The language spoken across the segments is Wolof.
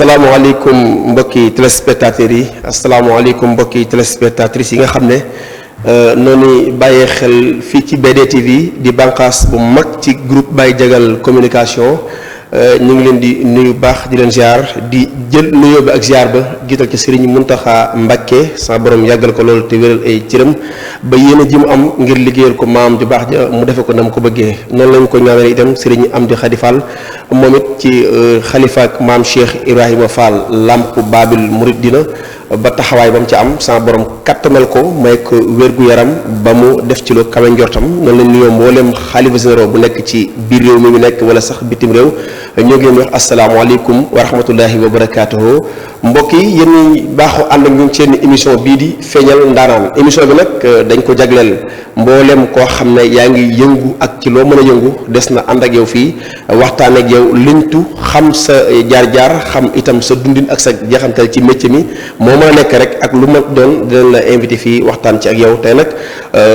asalaamaaleykum mbokki téléspectateurs yi asalaamaaleykum mbokki téléspectatrices yi nga xam ne noonu bàyyee xel fii ci BDTV di bànqaas bu mag ci groupe Baye Diagal communication ñu ngi leen di nuyu baax di leen ziar di jël nuyoo bi ak ziar ba jiital ci Serigne Mountakha Mbacké sa borom yàggal ko loolu te wéral ay cëram ba yéen a ji mu am ngir liggéeyal ko maam ju baax ja mu defe ko nam ko bëggee noonu lañ ko ñaanal itam Serigne Amdi Khady Fall moom it ci xalifa ak maam Cheikh Ibrahima Fall Lamp Babil Mouridina ba taxawaay ba mu ci am sa borom kattanal ko may ko wér-gu-yaram ba mu def ci lu kawe njortam noonu lañ nuyoo mboolem xalifa généraux bu nekk ci biir réew mi mu nekk wala sax bitim réew ñoo ngi leen wax asalaamaaleykum wa rahmatullahi wa barakaatuhu mbokk yi yéen ñi baaxoo ànd ak ñun seen émission bii di feeñal ndaanaan émission bi nag dañ ko jagleel mboolem koo xam ne yaa ngi yëngu ak ci loo mën a yëngu des na ànd ak yow fii waxtaan ak yow liñtu xam sa jaar-jaar xam itam sa dundin ak sa jeexantal ci métier mi moo mën a nekk rek ak lu ma doon dinañ la invité fii waxtaan ci ak yow tey nag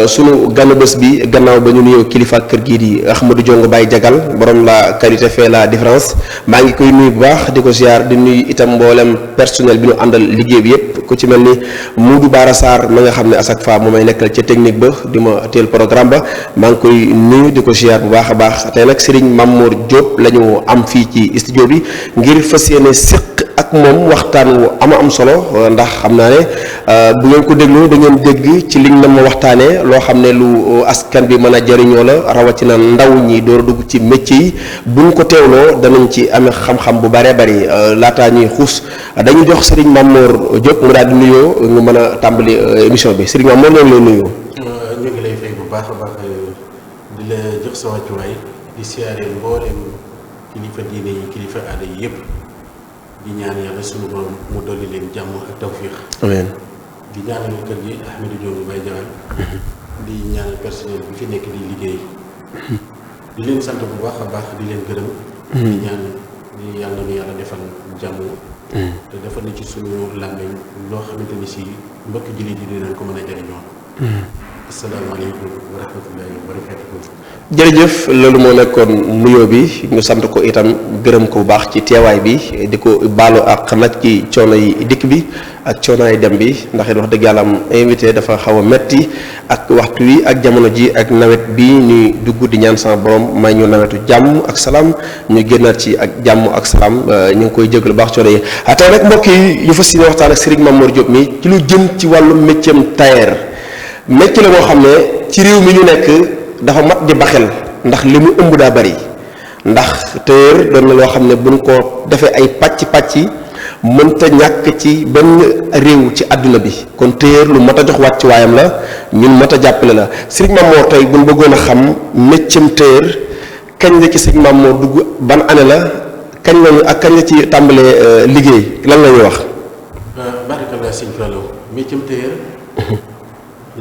sunu gànn bés bi gannaaw ba ñu nuyoo kilifa kër gii di Ahmadou Diongue Baye Diagal borom la qualité fait la différence maa ngi koy nuyu bu baax di ko ziar di nuyu itam mboolem personnel bi ñu àndal liggéey bi yëpp ku ci mel ni Moudou Bara Sarr ma nga xam ne à chaque fois moo may nekkal ca technique ba di ma teel programme ba maa ngi koy nuyu di ko ziar bu baax a baax tey nag Serigne Mamour Diop la ñu am fii ci studio bi ngir fas yéene séq ak moom waxtaan wu am solo ndax xam naa ne bu ngeen ko déglu da ngeen dégg ci liñ na ma waxtaanee loo xam ne lu askan bi mën a jariñoo la rawatina ndaw ñi door a dugg ci métier yi buñ ko teewloo danañ ci amee xam-xam bu bëree bëri laataa ñuy xuus dañuy jox Serigne Mamour Diop mu daal di nuyoo ñu mën a tàmbali émission bi Serigne Mamour ñoo ngi lay nuyoo. ñu ngi lay fay bu baax a baax di la jox sa wàccuwaay di siyaare mboolem kilifa diine yi kilifa aada yi yëpp. di ñaan yàlla sunu borom mu dolli leen jàmm ak tawfiix. amiin. di ñaanal kër gi Ahmadou Diongue Baye Diagal. di ñaanal personnel bi fi nekk di liggéey. di leen sant bu baax a baax di leen gërëm. di ñaan di yàlla na yàlla defal jàmm. te defal na ci sunu làmmiñ loo xamante ni si mbokk jullit yi dinañ ko mën a jëriñoo. asalaamaaleykum wa rahmatullahi wa barakatuh. jërëjëf loolu moo nekkoon nuyoo bi ñu sant ko itam gërëm ko bu baax ci teewaay bi di ko baalu ak nag ci coono yi dikk bi ak coono yi dem bi ndax it wax dëgg yàlla am invité dafa xaw a metti ak waxtu wi ak jamono ji ak nawet bi ñuy dugg di ñaan sama borom may ñu nawetu jàmm ak salaam ñu génnaat ci ak jàmm ak salaam ñu ngi koy jégalu baax coono yi tey rek mbokk yi ñu fas yéene waxtaan ak Serigne Mamour Diop mi ci lu jëm ci wàllu métier tailleur métier la moo xam ne ci réew mi ñu nekk dafa mat di baxel ndax li mu ëmb daa bari ndax tailleur doon na loo xam ne buñ ko defee ay pàcc mënta ñàkk ci benn réew ci àdduna bi kon tailleur lu mat a jox wàcc waayam la ñun mat a jàppale la Serigne Mamour tey buñ bëggoon a xam métier tailleur kañ la ci Serigne Mamour dugg ban année la kañ lañu ak kañ la ci tàmbalee liggéey lan la ñuy wax. barakallah sëñ Fallou métier tailleur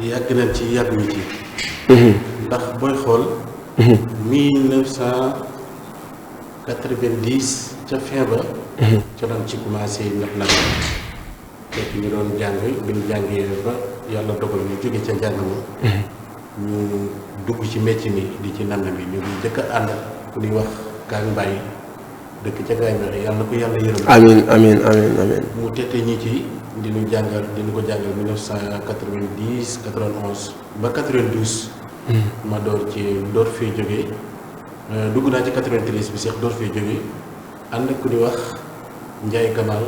yàgg nañ ci yàgg ñu ci. ndax booy xool 1990 ca fin ba ca doon ci commencé nag fekk ñu doon jàng bi ñu jàngee ba yàlla dogal ñu jóge ca njàng ma ñu dugg ci métier mi di ci namm bi ñu ngi jëkk a ànd ku ñuy wax Kaang Mbaye dëkk ca Gaay Mbaye yàlla na ko yàlla yërëm amiin mu tette ñi ci di ñu jàngal di ñu ko jàngal 1990 91 ba 92 ma door fee jógee dugg naa ci 93 bi sax door fee jógee ànd ak ku di wax Ndiaye Kamal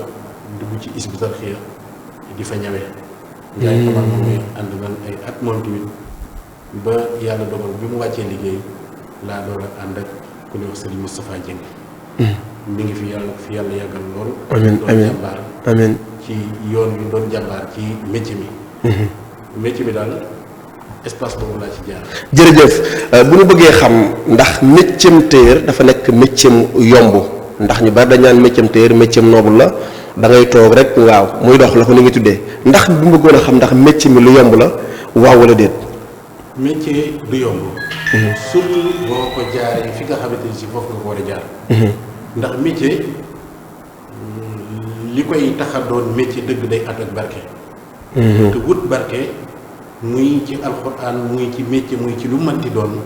dugg ci Hizbut Tarqiyyah di fa ñawee Ndiaye Kamal moom mooy ànd man ay at moom tamit ba yàlla dogal bi mu wàccee liggéey laa door ak ànd ak ku di wax Serigne Moustapha Dieng mi ngi fi yàlla yàggal lool doon jàmbaar ci yoon wi doon jàmbaar ci métier mi métier mi daal espace boobu laa ci jaar. jërëjëf bu ñu bëggee xam ndax métier tailleur dafa nekk métier yomb ndax ñu bari dañ naan métier tailleur métier noble la da ngay toog rek waaw muy dox la ko ni nga tuddee ndax bu bëggoon a xam ndax métier mi lu yomb la waaw wala déet. métier du yomb. surtout boo ko jaaree fi nga xamante ni si foofu nga ko war a jaar. ndax métier li koy tax a doon métier dëgg day ànd ak barke. te wut barke. muy ci alxuraan muy ci métier muy ci lu mënti doon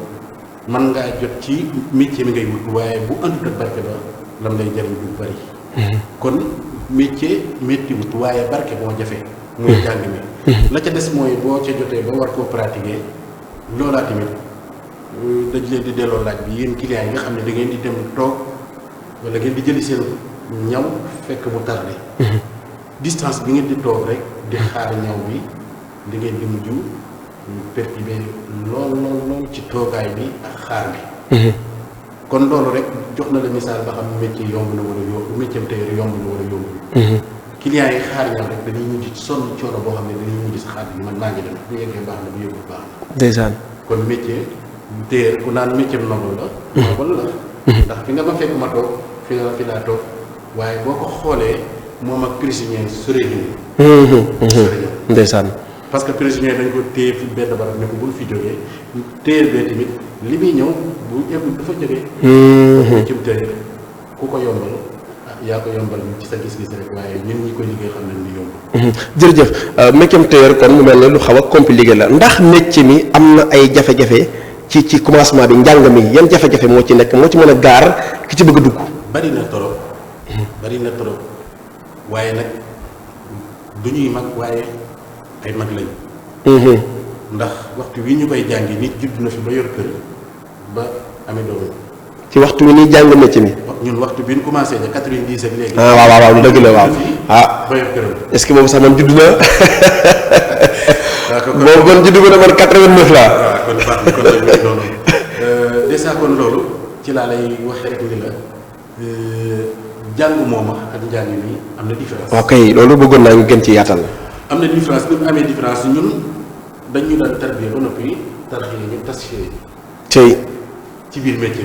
mën ngaa jot ci métier mi ngay wut waaye bu àndut ak barke ba lam lay jariñ bu bari kon métier méttiwut waaye barke moo jafe. muy jàng mi. la ca des mooy boo ca jotee ba war koo pratiquer loolaa tamit dañ leen di delloo laaj bi yéen clients yi nga xam ne da ngeen di dem toog wala ngeen di jëli seen ñaw fekk mu tardé. distance bi ngeen di toog rek di xaar ñaw bi di ngeen di mujj perturbé lool ci toogaay bi ak xaar bi. kon loolu rek jox na la misaal ba xam métier yomb na wala yomb métier tailleur yomb na wala yomb. clients yi xaar ñaw rek dañuy mujj sonn coono boo xam ne dañuy mujj sa xaar bi man maa ngi dem bu yeggee baax na bu yëgul baax na. ndeysaan. kon métier tailleur ku naan métier noble la. noble la. ndax fi nga ma fekk ma toog fi laa toog waaye boo ko xoolee moom ak prisonnier sore ñu. ndeysaan. parce que prisonnier dañ ko téye fi benn barab ne ko bul fi jógee tailleur bee tamit li muy ñëw bu yëgul dafa jógee. métier tailleur ku ko yombal yaa ko yombal ci sa gis-gis rek waaye ñun ñi koy liggéey xam nañ ni yomb. jërëjëf métier tailleur kon mu mel ne lu xaw a compliqué la ndax métier mi am na ay jafe-jafe ci commencement bi njàng mi yan jafe-jafe moo ci nekk moo ci mën a gaar ki ci bëgg a dugg. bari na torop waaye nag du ñuy mag waaye ay mag lañ. ndax waxtu wi ñu koy jàngi nit judd na fi ba yor kër ba amee doom. ci waxtu wi ñuy jàng métier mi. ñun waxtu bi ñu commencé ne 90 ak léegi. waaw lu dëgg la waaw. ba yor këram. est-ce que boobu sax man judd na. boobu kon judd na man 89 laa. waaw kon baax na kon nag noonu déjà kon loolu ci laa lay waxee rek ni la jàng moom ak njàng mi am na différence. ok loolu bëggoon naa ñu gën ci yaatal. am na différence bi mu amee différence ñun dañu daan tarbiya ba noppi tarbiya ñu tasfiya tey ci biir métier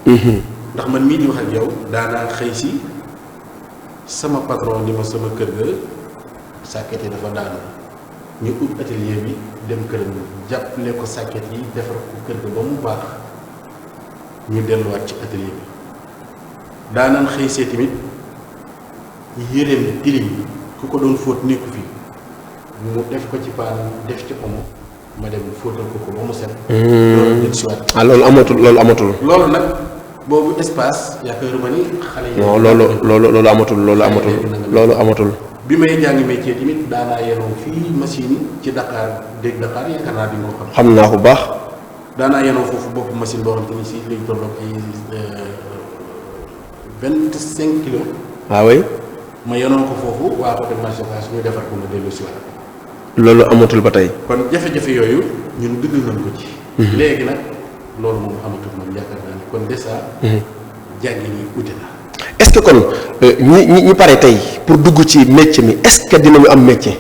mi. ndax man mii di wax ak yow daanaa xëy si sama patron ni ma sama kër ga sàkket yi dafa daanu ñu ut atelier bi dem këram jàppale ko sàkket yi defar ko kër ga ba mu baax ñu delluwaat ci atelier bi daanaan xëy see tamit yéreem tilim ku ko doon fóot nekku fi mu def ko ci paan def ci omo ma dem fóotal ko ba mu set. loolu del siwaat. loolu amatul. loolu nag boobu espace yaakaaruma ni xale yi. non loolu amatul. bi may jàng métier tamit daanaa yenoo fii machine ci Dakar dégg Dakar yaakaar naa di nga ko xam. xam naa ko baax. daanaa yenoo foofu bopp machine boo xam te ni si léegi tolloog ay 25 kilos. waaw oui. ma yenoo ko foofu waa ko dem marché ñu defar ko ma dellu si waat. loolu amatul ba tey. kon jafe-jafe yooyu ñun dund nañ ko ci. léegi nag loolu moom amatul moom yaakaar naa ni kon déjà. jàngi ñi ute na. est-ce que kon ñi pare tey pour dugg ci métier mi est-ce que dinañu am métier.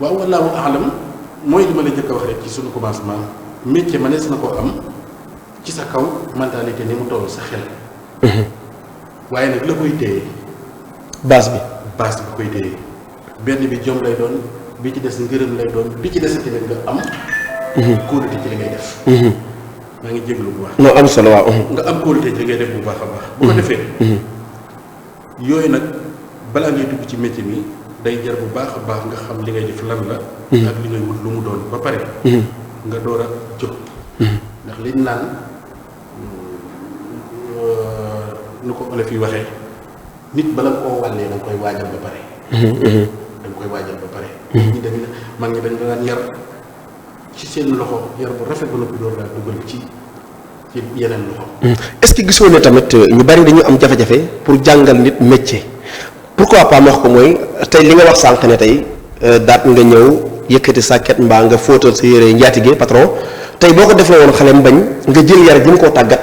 waaw wallaahu aalam mooy li ma la jëkk a wax rek ci suñu commencement métier mënees na koo am ci sa kaw mentalité ni mu toll sa xel. waaye nag la koy téye. base bi koy téye benn bi jom lay doon bi ci des ngërëm lay doon bi ci des tamit nga am. kóolute ci li ngay def. maa ngi jéglu bu baax. non am solo waaw. nga am kóolute ci li ngay def bu baax a baax. bu ko defee. yooyu nag balaa ngay dugg ci métier mi day jar bu baax a baax nga xam li ngay def lan la. ak li ngay wut lu mu doon ba pare. nga door a jóg. ndax liñ naan nu ko olof yi waxee nit bala nga koo wàllee da nga koy waajal ba pare. da nga koy waajal ba pare. ñi dañu mag ñi dañ daan yar ci seen loxo yar bu rafet ba noppi door laa dugal ci yeneen loxo. est-ce que gisoo ne tamit ñu bari dañu am jafe-jafe pour jàngal nit métier pourquoi pas ma wax ko mooy tey li nga wax sànq ne tey daat nga ñëw yëkkati sàkket mbaa nga fóotal sa yére njaatige patron tey boo ko defee woon xale bañ nga jël yar ji mu koo tàggat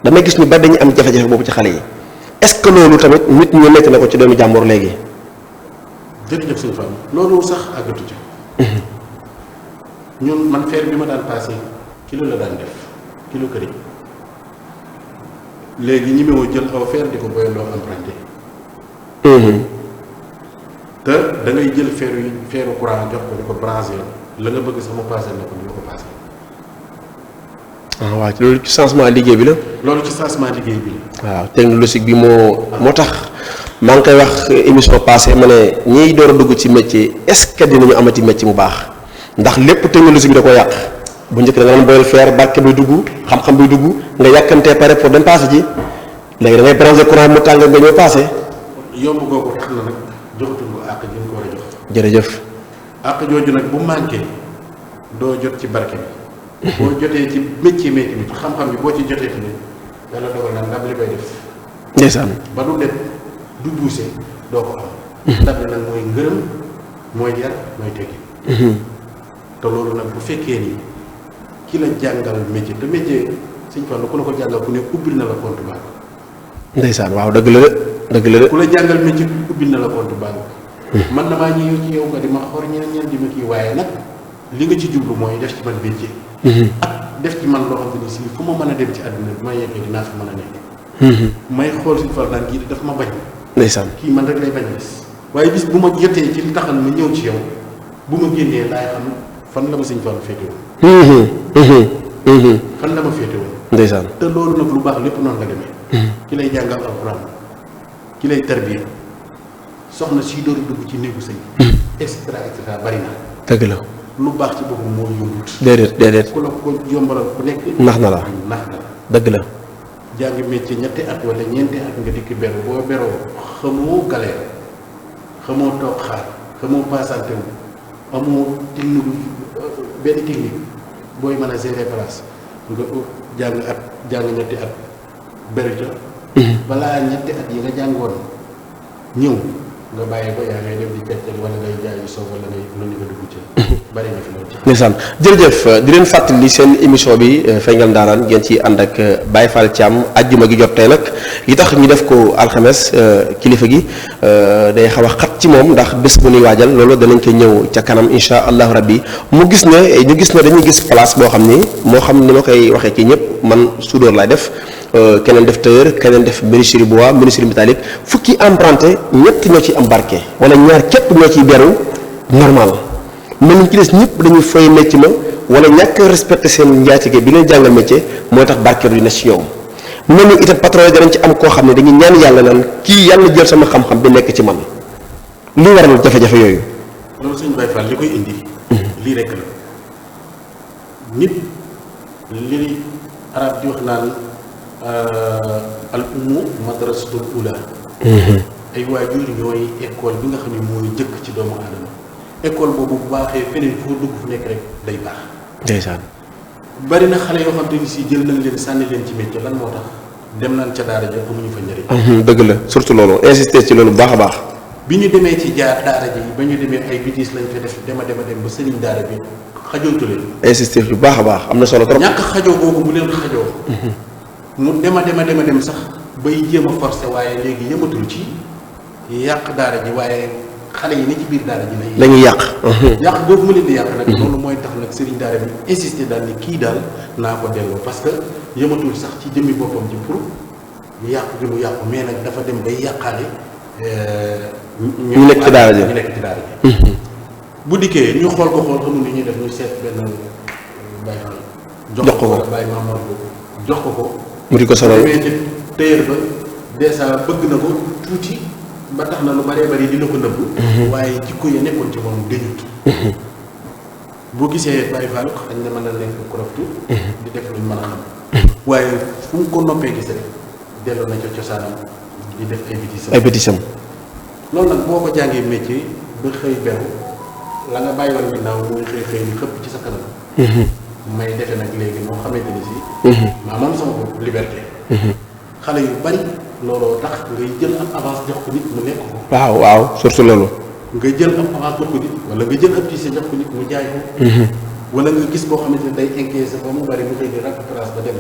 damay gis ñu bari dañuy am jafe-jafe boobu ci xale yi est-ce que loolu tamit nit ñi nekk na ko ci doomu jàmbur léegi. jërëjëf suñu femme loolu sax àggatu ci. ñun man fer bi ma daan passé kilo la daan def kilo këriñ léegi ñi meewoo jël aw fer di ko boyaloo emprunté. te da ngay jël feeru courant jox ko di ko branché la nga bëgg sama passé na ko di la ko passé. waaw loolu ci changement liggéey bi la. loolu ci changement liggéey bi la. waaw technologique bi moo tax maa ngi koy wax émission passée ma ne ñiy door a dugg ci métier est-ce que dinañu amati métier mu baax ndax lépp technologie bi da ko yàq bu njëkk da nga daan boyal fer barke bay dugg xam-xam bay dugg nga yàkkantee pare pour dem passé ji léegi da ngay branché courant mu tàng nga ñëw passé. yomb googu tax na nag joxatuñ ko àq ji ñu ko war a jox. jërëjëf. àq jooju nag bu manqué doo jot ci barke bi. boo jotee ci métier bi xam-xam bi boo ci jotee tamit yàlla dogal na ndam li bay def. ndeysaan. ba du dem du buuse doo ko am. ndam li nag mooy ngërëm mooy yar mooy teggi. te loolu nag bu fekkee ni ki la jàngal métier te métier Sëñ Fallu ku la ko jàngal ku ne ubbil na la compte banque. ndeysaan waaw dëgg la de. ku la jàngal métier ubbil na la compte banque. man damaa ñëw ci yow nga di ma xor ñeneen di ma kii waaye nag li nga ci jublu mooy def ci man métier. ak def ci man loo xam ne si fu ma mën a dem ci àdduna bi ma yeggee dinaa fi mën a nekk. may xool Sëñ Fallu naan kii di daf ma bañ. ndeysaan. kii man rek lay bañ bis. waaye bis bu ma jotee ci li taxal ma ñëw ci yow bu ma génnee laay xam fan la ma Sëñ Fallu féete woon. fan la ma féete woon. ndeysaan. te loolu nag lu baax lépp noonu la demee. ki lay jàngal alxuraan ki lay tarbiya soxna si door dugg ci néegu sëy. et cetera bari na. dëgg la. lu baax ci boppam moo yombut. déedéet. ku la ko yombalal ku nekk. nax na la. dëgg la. jàngi métier ñetti at wala ñeenti at nga dikk beru boo beroo xamoo galère xamoo toog xaar xamoo paasante wu amoo technique benn technique booy mën a gérer place nga jàng ñetti at beru ca. balaa ñetti at yi nga jàngoon ñëw nga bàyyi ko yaa ngay dem di càccal wala ngay jaayi soow wala ngay loolu nga dugg ci bari na fi loolu ci. ndeysaan jërëjëf di leen fàttali seen émission bi Feeñal Ndaanaan ngeen ci ànd ak Baye Fall Thiam àjjuma gi jot tey nag li tax ñu def ko alxames kilifa gi day xaw a xat ci moom ndax bés bu ñuy waajal loolu danañ ko ñëw ca kanam insha allahu rabbi ñu gis ne dañuy gis place boo xam ni moo xam ni ma koy waxee ci ñëpp man soudeur laay def. keneen def tailleur keneen def menuiserie bois menuiserie métallique fukki emprunté ñett ñoo ci embarqué wala ñaar képp ñoo ciy beru normal mën nañ ci des ñëpp dañuy fay métier ma wala ñàkk respecté seen njaatige bi leen jàngal métier mooy tax barke du ne ci ñoom mel ni itam patron yi danañ ci am koo xam ne dañuy ñaan yàlla naan kii yàlla jël sama xam-xam bi nekk ci man li waral jafe-jafe yooyu. loolu sëñ Baye Fall li koy indi. lii rek la nit li arab di wax naan. al ummu madrasatul ula. ay waajur ñooy école bi nga xam ne mooy jëkk ci doomu aadama école boobu bu baaxee feneen foo dugg fu nekk rek day baax. ndeysaan. bari na xale yoo xam te ni si jël nañ leen sànni leen ci métier lan moo tax dem nañ ca daara ja amuñu fa njëriñ. dëgg la surtout loolu insister ci loolu bu baax a baax. bi ñu demee ci daara ji ba ñu demee ay bitis lañ fa def dem ba sëriñ daara bi xajootu leen. insister bu baax a baax am na solo trop. ñàkk xajoo boobu bu leen xajoo. mu dem sax bay jéem a forcé waaye léegi yëmatul ci yàq daara ji waaye xale yi ne ci biir daara ji la ñuy yàq. yàq boobu mu leen di yàq nag. loolu mooy tax nag sëriñ daara bi insister daal ni kii daal naa ko delloo parce que yëmatul sax ci jëmmi boppam ji pour yàqu gi mu yàqu mais nag dafa dem bay yàqaale. ñu nekk ci daara ji bu dikkee ñu xool ko xamul ni ñuy def ñu seet benn Baye Fall. jox ko ko Baye Mamadou jox ko. mu di ko sonal téyër ba dèjà bëgg na ko tuuti ba tax na lu bëree bëri dina ko nëbb. waaye jikko ya nekkoon ci moom dañut. boo gisee Baye Fall xañ na mën na nekk koroftu di def luñ mën a xam. waaye fu mu ko noppee gis rek delloo na ca cosaanam di def ay bétisam. loolu nag boo ko jàngee métier ba xëy beru la nga bàyyi woon ginnaaw mooy xëy ni xëpp ci sa kanam. may defe nag léegi moo xamante ni si. maa moom sama bopp liberté. xale yu bari looloo tax ngay jël am avance jox ko nit mu nekk ko. waaw surtout loolu. nga jël am avance jox ko nit wala nga jël ab tiise jox ko nit mu jaay ko. wala nga gis koo xamante ne day encaissé ba mu bari mu xëy di rakk place ba dem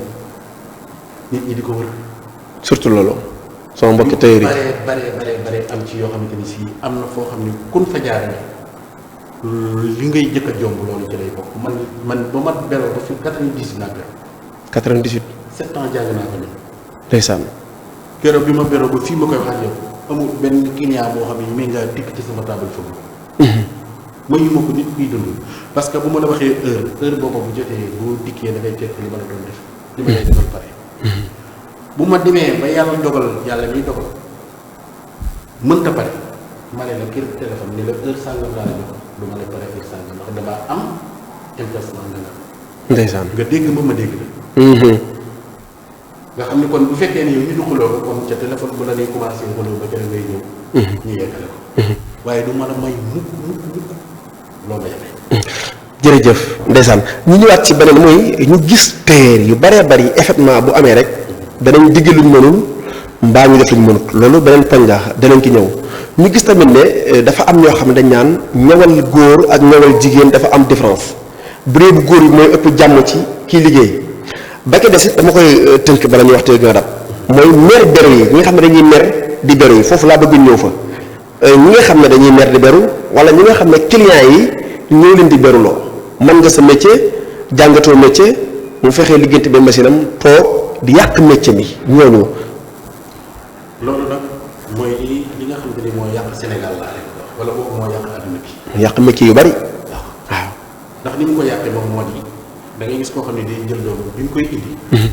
nit ñi di ko wër. surtout loolu. sama mbokki tailleur yi bare am ci yoo xamante ni si am na foo xam ne kun fa jaarale li ngay jëkk a jomb loolu ci lay bokk man ba ma beroo ba fi 90 naa beroo. 98. 7 ans jàng naa ko nii. ndeysaan. keroog bi ma beroo ba fii ma koy wax ak yow amul benn client boo xam ne mi ngaa dikk ci sama table foofu. mayu ma ko nit kuy dund parce que bu ma la waxee heure boobu bu jotee boo dikkee da ngay fekk li ma la doon def. li ma lay defal pare. bu ma demee ba yàlla dogal yàlla miy dogal mënta pare ma ne la kër téléphone ni la heure sàngam laa la jox du ma la pare heure sàngam ndax damaa am implacement nga ndeysaan nga dégg ma dégg la nga xam ni kon bu fekkee ni yow ñu du xuloo ko kon ca téléphone bu la ñuy commencé xuloo ba keneen ngay ñëw. ñu yeggale ko. waaye du mën a may mukk loo ma yemee. jërëjëf ndeysaan ñu ñëwaat ci beneen mooy ñu gis téer yu baree bari effectivement bu amee rek danañ digg luñ mënul mbaa ñu def luñ mënut loolu beneen poñ la danañ ki ñëw ñu gis tamit ne dafa am ñoo xam ne dañ naan ñawal góor ak ñawal jigéen dafa am différence bu dee bu góor yi mooy ëpp jàmm ci kii liggéey ba ke des it dama koy tënk bala ñuy wax te gën a dab mooy mer beru yi ñi nga xam ne dañuy mer di beru yi foofu laa bëgg ñëw fa ñi nga xam ne dañuy mer di beru wala ñi nga xam ne clients yi ñoo leen di beruloo mën nga sa métier jàngatoo métier mu fexee liggéeyante ba machine am toog di yàq métier mi ñooñu. loolu nag mooy li nga xamante ni moo yàq Sénégal laa leen wax wala boobu moo yàq adduna bi. yàq métier yu bari. waaw ndax ni mu ko yàqee moom moo di da ngay gis koo xam ne day jël loolu bi mu koy indi.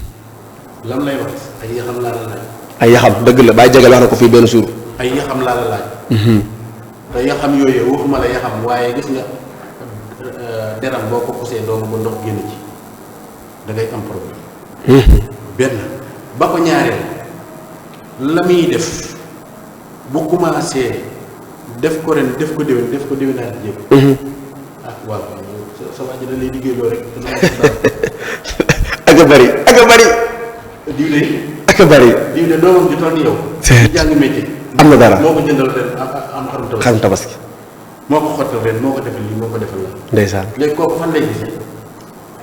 lan lay wax ay yaxam laa la laaj. ay yaxam dëgg la bàyyi jagal wax na ko fii benn suur. ay yaxam laa la laaj. te yaxam yooyu waxuma la yaxam waaye gis nga. deram boo ko xusee doomu ba ndox génn ci da ngay am problème. benn ba ko ñaareel la muy def bu commencé def ko ren def ko déwénaat jéem. ah waaw sa waa ji da lay liggéey loo rek. ak a bari. diw de. ak a bari. diw de doomam ji toll ni yow. di jàng métier. am na dara moo ko jëndal ren am xarum tabaski. moo ko xottal ren moo ko defal lii moo ko defal la. ndeysaan léegi kooku fan lay gisee.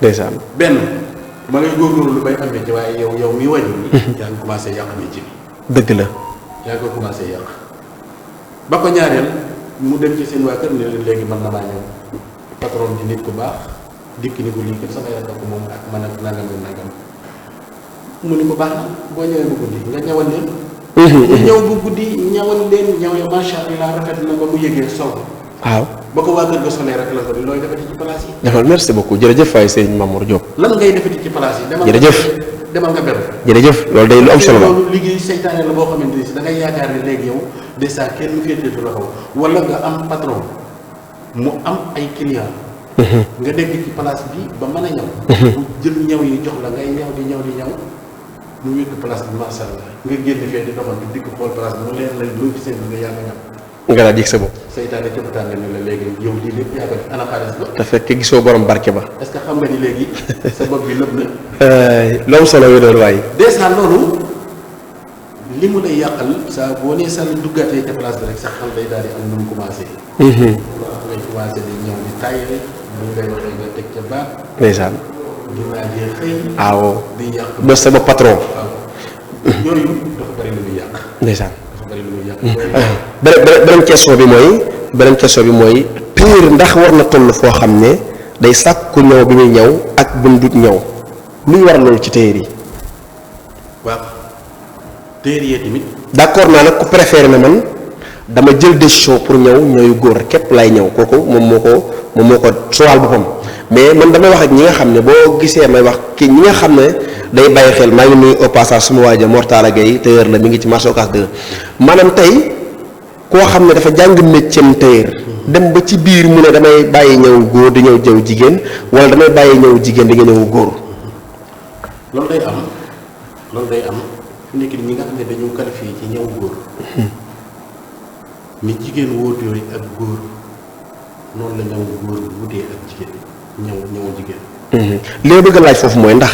ndeysaan benn ma ngay góorgóorlu lu bay am métier waaye yow mi wàññi ni yaa ngi commencé yàq métier bi. dëgg la. yaa ngi ko commencé yàq ba ko ñaareel mu dem ci seen waa kër ne leen léegi mën na maa ñëw patron bi nit ku baax dikk ni ko lii kat sama yaram ko moom ak man ak nangam ak nangam mu ni ko baax na boo ñëwee bu guddi nga ñawal leen. ñu ñëw bu guddi ñawal leen ñaw ya macha allah rafet na ba mu yëgee sol. waaw ba ko waa kër ga solee rek la ko looy defati ci place yi. defal merci beaucoup jërëjëf Faye Serigne Mamour Diop. lan ngay defati ci place yi. jërëjëf demal nga beru. jërëjëf loolu day lu am solo la. loolu liggéey seytaane la boo xamante ni si da ngay yaakaar ne léegi yow déjà kenn mu féeteetu la kaw wala nga am patron mu am ay client nga nekk ci place bi ba mën a ñaw. bu jël ñaw yi jox la ngay ñaw di ñaw mu wékk place bi macha allah nga génn fee di doxal di dikk xool place bi mu leen lay loo gisee nga yaa nga ñaw. nga daal yëg sa bopp. seytaane cëppataan nga ne la léegi yow lii lépp yaa ko def ana xaalis ba. te fekk gisoo borom barke ba. est-ce que xam nga ni léegi sa bopp bi lëb na. loolu solo yi doon waaye. déjà loolu li mu lay yàqal saa boo nee sànni duggaatee ca place bi rek sax xel day daal di am nu mu commencé. waaw ngay commencé di ñëw di taayale bu ñu lay waxee nga teg ca baat. ndeysaan. di naajee xëy. waaw. di yàq ba sama patron. waaw yooyu dafa bari lu muy yàq. ndeysaan. bari lu muy yàq. beneen question bi mooy téer ndax war na toll foo xam ne day sàkku ñëw bi muy ñëw ak bu dut ñëw luy war loolu ci téer yi. waaw téer yi tamit. d'accord naa nag ku préféré na man dama jël décision pour ñëw góor képp lay ñëw kooku moom moo ko soxal boppam mais man damay wax ak ñi nga xam ne boo gisee may wax ki ñi nga xam ne day bàyyi xel maa ngi nuyu au passage suma waaja Mortala Gueye tailleur la mi ngi ci marché Ocass 2 maanaam tey koo xam ne dafa jàng métier tailleur dem ba ci biir mu ne damay bàyyi ñëw góor di ñëw jëw jigéen wala damay bàyyi ñëw jigéen di nga ñëw góor. loolu day am fi nekk ñi nga xam ne dañoo qualifié ci ñëw góor ni jigéen wóotoo ak góor noonu la ñëw góor wutee ak jigéen ñëw jigéen. li ma bëgg a laaj foofu mooy ndax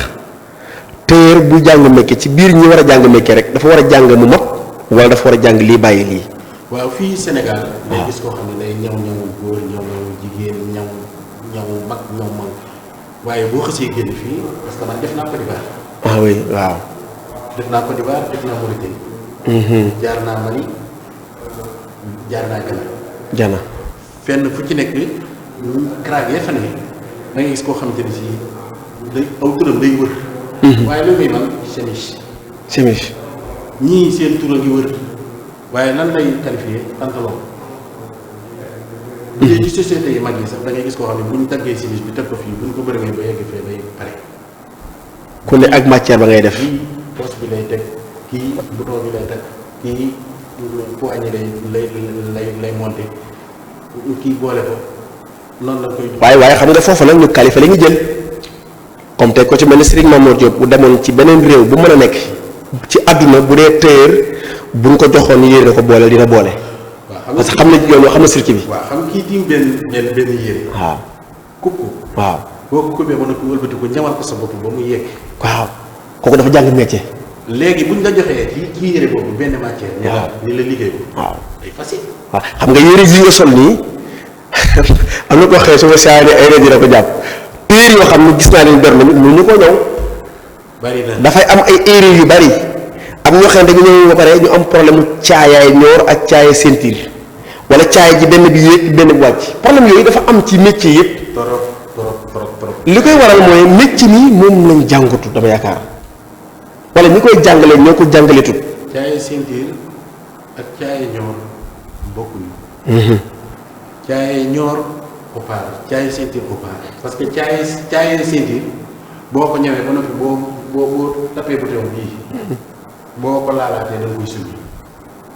tailleur bu jàng métier ci biir ñi war a jàng métier rek dafa war a jàng mu mat wala dafa war a jàng lii bàyyi lii. waaw fii Sénégal day gis koo xam ne day ñëw góor ñëw jigéen ñëw mag ñëw mag waaye boo xasee génn fii parce que man def naa Côte d'Ivoire. ah oui waaw. def naa Côte d'Ivoire def naa Mauritanie. jaar naa Mali jaar naa Ghana. Ghana. fenn fu ci nekk crack ya fa ne da ngay gis koo xamante ni si day aw turam day wër. waaye lu muy man chemise. ñii seen tur a ngi wër waaye lan lay qualifié pantalon. bu dee ci société yi mag yi sax da ngay gis koo xam ne bu ñu daggee chemise bi teg ko fii bu ñu ko bëree ba yegg fee day pare. ku ne ak matière ba ngay def. kii poche bi lay teg kii bouton bi lay teg kii poignée lay monté kii boole ko noonu la koy. waaye xam nga foofu nag ñu qualifié la ñu jël. comme tey ko ci mel ni Serigne Mamour Diop bu demoon ci beneen réew bu mën a nekk ci àdduna bu dee téer buñ ko joxoon yére na ko boole dina boole. parce que xam na yoon xam na circuit bi. waaw xam kii tiim benn yére. waaw kukku. waaw boo ko kubbee ba noppi wëlbati ko ñawal ko sa bopp ba mu yegg. waaw kooku dafa jàng métier. léegi buñ la joxee kii yére boobu benn matière. waaw ni la liggéey ko. waaw day facile. waaw xam nga yére yi nga sol nii am na ko xëy su ma saa ay rajo dina ko jàpp téer yoo xam ne gis naa leen ber nañu mënuñu koo ñëw. bari na dafay am ay erreur yu bari am ñoo xam ne dañu ñëw ba pare ñu am problème mu caayaay ñoor ak caayaay ceinture wala caay ji benn bi yéeg benn bi wàcc problème yooyu dafa am ci métier yëpp. trop. li koy waral mooy métier mi moom lañ jàngatu dama yaakaar wala ñi koy jàngalee ñoo ko jàngaletut. caayaay ceinture ak caayaay ñoor bokkuñu. caayaay ñoor opaar caayaay ceinture opaar parce que caayaay ceinture boo ko ñëwee ba noppi boo tapee bouton bii boo ko laalaatee da nga koy summi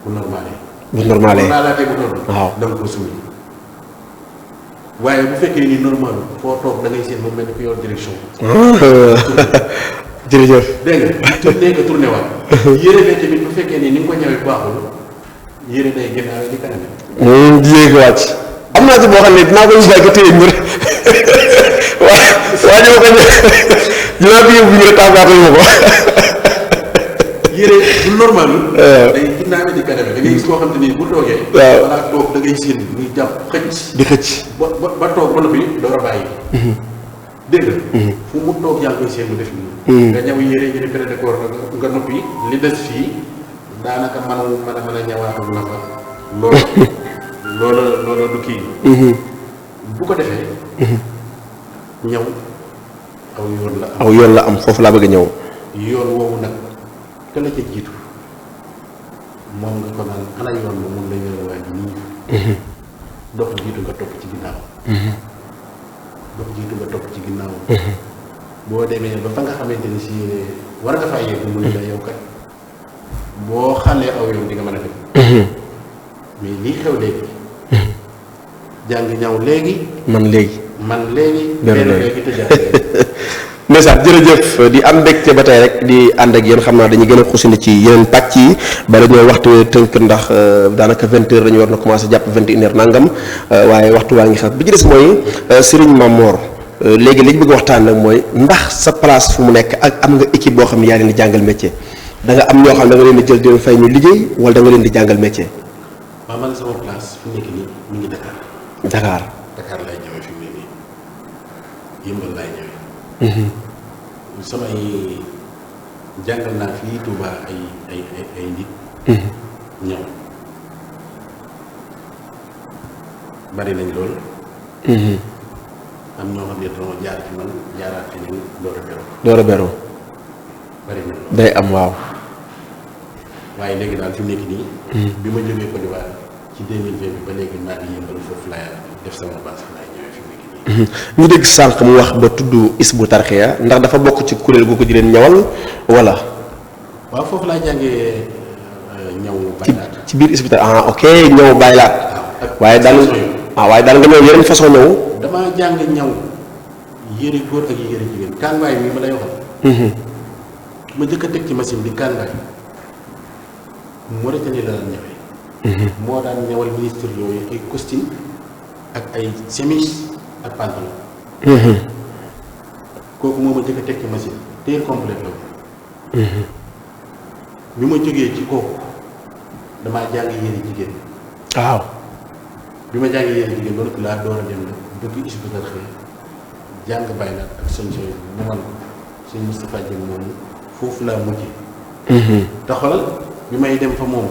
bu normalé. bu normalé boo laalaatee bouton bi. waaw da nga ko summi waaye bu fekkee ni normal foo toog da ngay seen moom mel ni ku yor direction. jërëjëf. dégg nga tourné waat yére bee tamit bu fekkee ni nga ko ñëwee baaxul yére day gënnaale di kanam. di yéeg wàcc am naa ci boo xam ne dinaa ko bàyyi ko téye mbir waaye ñu ma ko dinaa ko yóbbu ñu ne tàmbaatal ma ko. yére bu normal. day gënnaale di kanam da ngay gis koo xam te ni bu toogee. waaw balaa toog da ngay séen muy jàpp xëcc. di xëcc. ba toog ba noppi door a bàyyi. dégg nga. fu mu toog yaa ngi koy séen mu def nii. nga ñëw yére ñu ne période de corps nga noppi li des fii daanaka mën a ñëwaatul na fa loolu du kii. bu ko defee. ñëw aw yoon la am. foofu laa bëgg a ñëw. yoon woowu nag ka la ca jiitu moom nga ko naan ana yoon ba moom la yore waa ji nii. dox jiitu nga topp ci ginnaaw. dox jiitu nga topp ci ginnaaw. boo demee ba fa nga xamante ni si war nga faa yegg mu ne la yow kat boo xàllee aw yoon di nga mën a dem. mais lii xew léegi. jàng ñaw léegi. man léegi. benn léegi te jàng léegi. ndeysaan jërëjëf di am mbégte ba tey rek di ànd ak yéen xam naa dañuy gën a xusandi ci yeneen pàcc yi bala ñoo waxtu tënk ndax daanaka 20h dañu war na commencé jàpp 21h nangam waaye waxtu waa ngi xam bi ci des mooy Serigne Mamor léegi li ñu bëgg waxtaan nag mooy ndax sa place fu mu nekk ak am nga équipe boo xam ne yaa leen di jàngal métier da nga am ñoo xam ne da nga leen di jël di leen fay ñu liggéey wala da nga leen di jàngal métier. waaw man sama place fi mu nekk nii mi ngi Dakar. Dakar laay ñëwee fi mu ne nii yëmbal laay ñëwee. samay jàngal naa fii Touba ay nit. ñëw bari nañ lool. am ñoo xam ne dañoo jaar ci man jaaraat ci ñun door a beroo. bari nañ lool day am waaw. waaye léegi daal fi mu nekk nii. bi ma jógee Côte d'Ivoire ci 2020 bi ba léegi maa ngi yëmbal foofu laay def sama base laay ñëwee fi mu nekk nii. ñu dégg sànq mu wax ba tudd Hizbut Tarqiyyah ndax dafa bokk ci kuréel gu ko di leen ñawal wala. waaw foofu laa jàngee ñaw baylaat. ci biir Hizbut Tarqiyyah ok ñaw baylaat. waaye daal waaye daal nga ñëw yeneen façon ñëw. damaa jàng ñaw yëre góor ak yëre jigéen kàngaay mi ma lay waxal. ma njëkk a teg ci machine bi kàngaay Mauritanie la daan ñëwee. moo daan ñëwal ministre yooyu ay costume ak ay chemise ak pantalon. kooku moo ma njëkk a teg ci machine téer complet la. bi ma jógee ci kooku damaa jàng yëre jigéen. waaw. bi ma jàngee yëre jigéen ba noppi laa door a dem nag dugg Hizbut Tarqiyyah jàng baylaat ak sëñ Sow mu man sëñ Moustapha Dieng moomu foofu laa mujjee. te xoolal bi may dem fa moom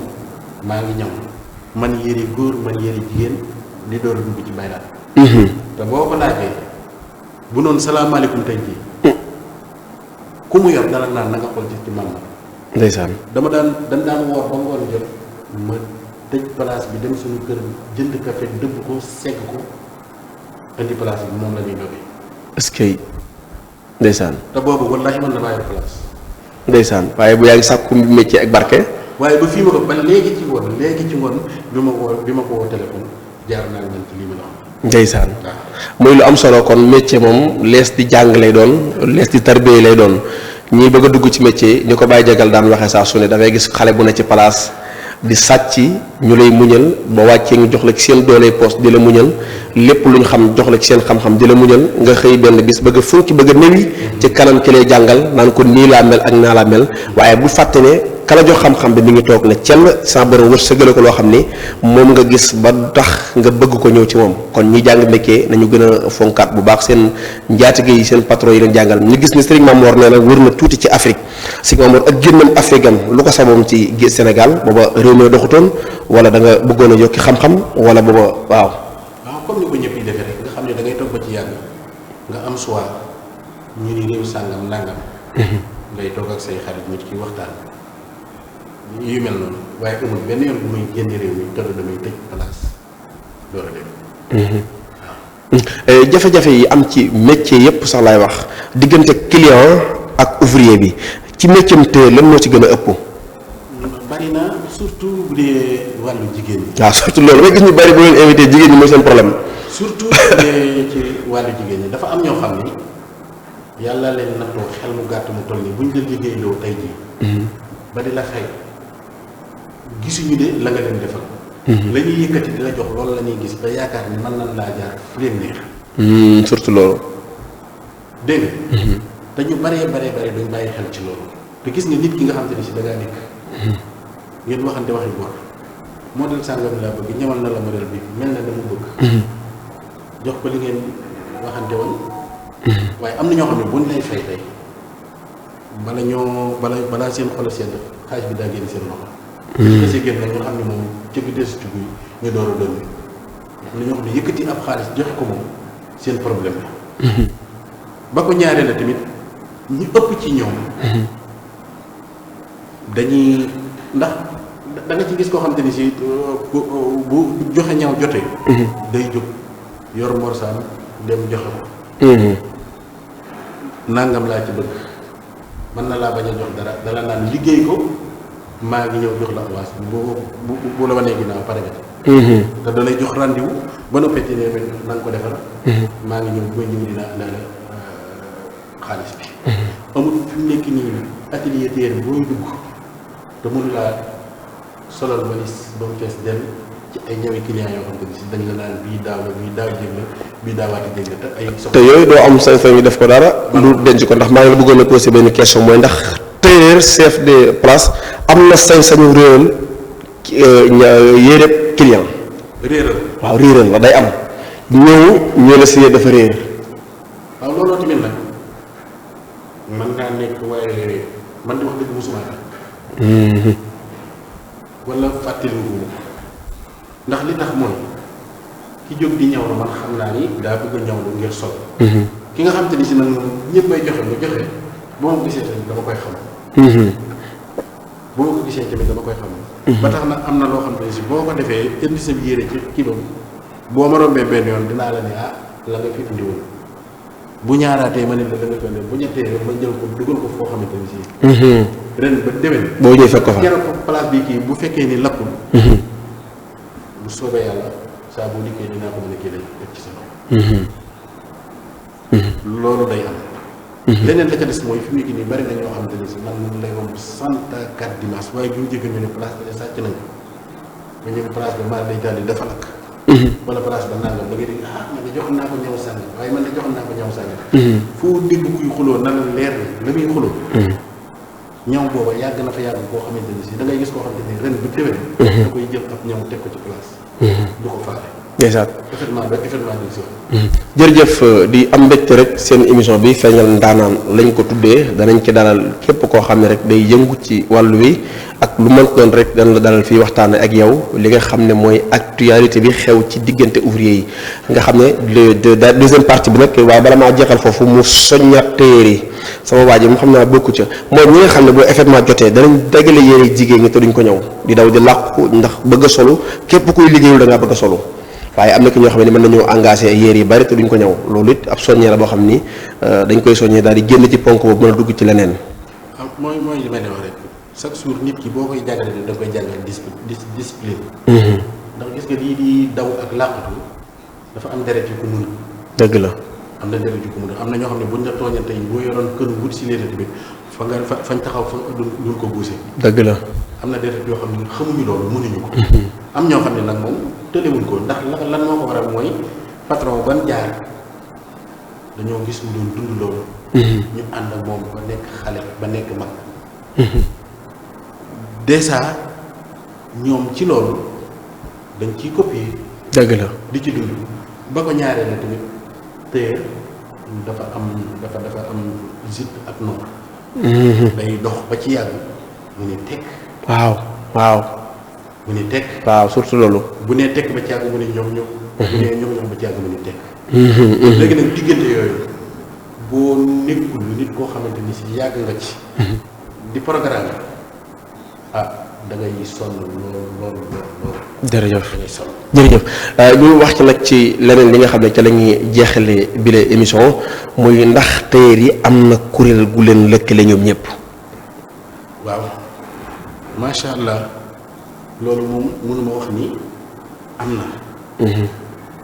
maa ngi ñëw man yëre góor man yëre jigéen di door a dugg ci baylaat. te boo ko laajee bu noonu salaamaaleykum tey jii ku mu yor dara naan na nga xool ci maam ndeysaan dañ daan woor ba ngoon jot ma tëj place bi dem suñu kër jënd café dëbb ko segg ko indi place bi moom la ñuy doge. est-ce que ndeysaan. te boobu wallaahi man damaa yor place. ndeysaan waaye bu yaa ngi sàkku métier ak barke. waaye ba fii ma ko ba léegi ci ngoon bi ma ko woo téléphone jaar naa leen ci lii ma la wax. ndeysaan muy lu am solo kon métier moom lees di jàng lay doon lees di tarbiya lay doon ñii bëgg a dugg ci métier ñu ko Baye Jagal daan waxee saa su ne dafay gis xale bu ne ci place di sàcc ñu lay muñal ba wàccee ñu jox la ci seen doole poste di la muñal lépp lu ñu xam jox la ci seen xam-xam di la muñal nga xëy benn bis bëgg a funki bëgg a néwi ci kanam ki lay jàngal naan ko nii laa mel ak naa laa mel waaye bu fàtte ne kala jox xam-xam bi mi ngi toog ne cell sa borom wërsëgale ko loo xam ni moom nga gis ba tax nga bëgg ko ñëw ci moom kon ñi jàng métier nañu gën a fonkaat bu baax seen njaatige yi seen patron yi leen jàngal ñu gis ni Serigne Mamor nee na wër na tuuti ci Afrique Serigne Mamor ak génnam Afrique am lu ko saboom ci Sénégal booba réew mi doxutoon wala da nga bëggoon a yokki xam-xam wala booba waaw. waaw comme ni ko ñëpp yi defee rek nga xam ne da ngay toog ba ci yàgg nga am choix ñu ni réew sàngam nangam. ngay toog ak say xarit nit ki waxtaan. yu mel noonu waaye amul benn yoon bu muy génn réew mi tëdd damay tëj place door a dem. waaw. jafe-jafe yi am ci métier yépp sax laay wax diggante client ak ouvrier bi ci métier am te lan moo ci gën a ëpp. bari na surtout bu dee wàllu jigéen ñi. waaw surtout loolu nga gis ñu bari bu leen invité jigéen ñi mooy seen problème. surtout bu dee ci wàllu jigéen ñi dafa am ñoo xam ni yàlla leen nattoo xel mu gàtt mu toll nii buñ la liggéeyloo tey jii. ba di la fay. gisuñu de la nga leen defal. la ñuy yëkkati di la jox loolu la ñuy gis ba yaakaar ni mën nañ laa jaar fu leen neex. surtout loolu. dégg nga. te ñu baree duñ bàyyi xel ci loolu. te gis nga nit ki nga xam te ni si da ngaa dikk. ngeen waxante waxi góor. modèle sàngam laa bëgg ñëwal na la modèle bi mel na mu bëgg. jox ko li ngeen waxante woon. waaye am na ñoo xam ne buñ lay fay tey balaa seen xol sedd xaaj bi daa génn seen loxo. nga see génn nag nga xam ne moom ca bi des ci guy ñu door a doon am na ñoo xam ne yëkkati ab xaalis joxe ko moom seen problème la. ba ko ñaaree la tamit ñu ëpp ci ñoom. dañuy ndax da nga ci gis koo xam te ni si bu joxe ñaw jotee. day jóg yor morsaam dem joxe ko. nangam laa ci bëgg mën na laa bañ a jox dara dala naan liggéey ko maa ngi ñëw jox la avance bu la wanee ginnaaw pare nga te da lay jox rendez-vous ba noppi ci ne na nga ko defal. maa ngi ñëw booy ñëw dinaa la xaalis bi. amul fi mu nekk nii atelier téer booy dugg te mënu laa solal valise ba mu fees dell ci ay ñawi clients yoo xam te ni si dañ la naan bii daaw la bii daaw jég la bii daawaati jég la te ay. te yooyu doo am sañ-sañ ñu def ko dara. lu denc ko ndax maa ngi la bëggoon a posé benn question mooy ndax tailleur chef de place am na sañ-sañu réeral yére client. réeral waaw réeral la day am ñëw la si dafa réer. waaw looloo tamit nag mën naa nekk waaye man di wax dëgg musuma wala fàttaliwu ndax li tax mooy ki jóg di ñëw la man xam naa ni daa bëgg a ñëw lu ngir sol. ki nga xam te ni si nag ñëpp bay joxe nga joxe boo ma ko gisee tamit dama koy xam. boo ma ko gisee tamit dama koy xam. ba tax nag am na loo xam te ni si boo ko defee indi sa yére ci kilo boo ma rombee benn yoon dinaa la ne la nga fi indi woon bu ñaaraatee ma ne la nga fi indi bu ñettee ma jël ko dugal ko foo xamante ni si. ren ba déwén. boo ñëwee fekk ko fa keroog ko place bi kii bu fekkee ni lakkul. bu soobee yàlla saa bu liggéey dinaa ko mën a génne def ci sa loxo. loolu day am. leneen la ca des mooy fi mu nekk nii bari na ñoo xamante ni si man lay romb 64 dimanche waaye bu ñu jéggi ñu ne place bi sàcc nañ ko ba ñu ne place ba maa day daal di dafa lakk. wala place ba nangam da ngay dégg man de joxoon naa ko ñaw sàngam waaye man de joxoon naa ko ñaw sàngam. foo dégg kuy xuloo na la leer la muy xuloo. ñaw booba yàgg na fa yàgg koo xamante ni si da ngay gis koo xamante ni ren bu déwén. da koy jël ab ñaw teg ko ci place. du ko faale. ndeysaan. effectivement bi si jërëjëf di am mbégte rek seen émission bi feeñal ndaanaan lañ ko tuddee danañ ci dalal képp koo xam ne rek day yëngu ci wàllu wi ak lu mënti doon rek dana la dalal fii waxtaan ak yow li nga xam ne mooy actualité bi xew ci diggante ouvrier yi nga xam ne deuxième partie bi nag waaye bala maa jeexal foofu mu soññat téere yi sama waa ji mu xam naa bokku ca mooy ñi nga xam ne boo événement jotee danañ dagale yére jigéen ñi te duñ ko ñëw di daw di làqu ndax bëgg a solu képp kuy liggéeyul da ngaa bëgg a solu waaye am na ki ñoo xam ne mën nañoo engagé yére yi bari te duñ ko ñëw loolu it ab soññee la boo xam ni dañ koy soññee daal di génn ci ponk boobu mën a dugg ci leneen. mooy li may wax rek chaque jour nit ki boo koy jàngale da koy jàngal discipline. ndax gis nga lii di daw ak làqatu dafa am deret yu ko mun. dëgg la. am na deret yu ko mun am na ñoo xam ne buñ la tooñante yi boo yoroon kër wut si leen tamit fañ taxaw fa duñ ko buuse. dëgg la. am na deret yoo xam ne xamuñu loolu mënuñu ko. am ñoo xam ne nag moom tëlewuñ ko ndax lan moo ko waral mooy patron ban jaar dañoo gis mu doon dund loolu. ñu ànd ak moom ba nekk xale ba nekk mag. déjà ñoom ci loolu dañ ciy copier. dëgg la di ci dund ba ko ñaareel la tamit téer dafa am zit ak noor. day dox ba ci yàgg mu ni tekk. waaw. mu ni tekk. waaw surtout loolu. bu nee tekk ba ci yàgg mu ni ñoom ñoom. bu nee ñoom ñoom ba ci yàgg mu ni tekk. léegi nag diggante yooyu boo nekkul nit koo xamante ni si yàgg nga ci. di programme da ngay sonn loolu. jërëjëf da ngay sonn. jërëjëf ñu wax ci nag ci leneen li nga xam ne ca la ñuy jeexale bile émission muy ndax tailleur yi am na kuréel gu leen lëkkale ñoom ñëpp. waaw macha allah loolu moom mënuma wax ni am na.